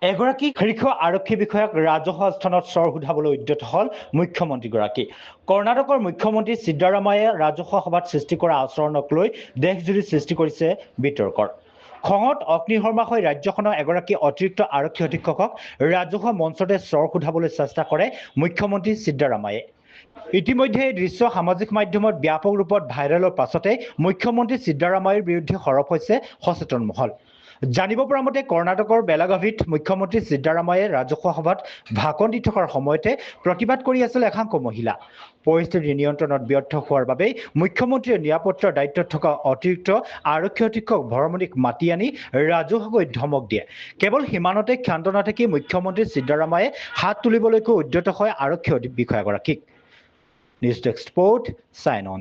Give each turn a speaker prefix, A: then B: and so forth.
A: এগৰাকী শীৰ্ষ আৰক্ষী বিষয়াক ৰাজহুৱা স্থানত চৰ সোধাবলৈ উদ্যত হল মুখ্যমন্ত্ৰীগৰাকী। কৰ্ণাটকৰ মুখ্যমন্ত্ৰী সিদ্দাৰামায়ে ৰাজহুৱা সভাত সৃষ্টি কৰা আচৰণক লৈ দেশজুৰি সৃষ্টি কৰিছে বিতৰ্কৰ। খঙত অগ্নিশৰ্মা হৈ ৰাজ্যখনৰ এগৰাকী অতিৰিক্ত আৰক্ষী অধীক্ষকক ৰাজহুৱা মঞ্চতে চৰ সোধাবলৈ চেষ্টা কৰে মুখ্যমন্ত্ৰী সিদ্দাৰামায়ে। ইতিমধ্যে এই দৃশ্য সামাজিক মাধ্যমত ব্যাপক ৰূপত ভাইৰেলৰ পাছতে মুখ্যমন্ত্ৰী সিদ্দাৰামায়ৰ বিৰুদ্ধে সৰব হৈছে সচেতন মহল। জানিব পৰা মতে কৰ্ণাটকৰ বেলাগাভিত মুখ্যমন্ত্ৰী সিদ্দাৰামায়ে ৰাজহুৱা সভাত ভাষণ দি থকাৰ সময়তে প্ৰতিবাদ কৰি আছিল একাংশ মহিলা। পৰিস্থিতি নিয়ন্ত্ৰণত ব্যৰ্থ হোৱাৰ বাবে মুখ্যমন্ত্ৰীয়ে নিৰাপত্তাৰ দায়িত্বত থকা অতিৰিক্ত আৰক্ষী অধীক্ষক ভৰমণিক মাতি আনি ৰাজহুৱাকৈ ধমক দিয়ে। কেৱল সিমানতে ক্ষান্ত নাথাকি মুখ্যমন্ত্ৰী সিদ্দাৰামায়ে হাত তুলিবলৈকো উদ্যত হয় আৰক্ষী বিষয়াগৰাকীক। News desk spot, sign on.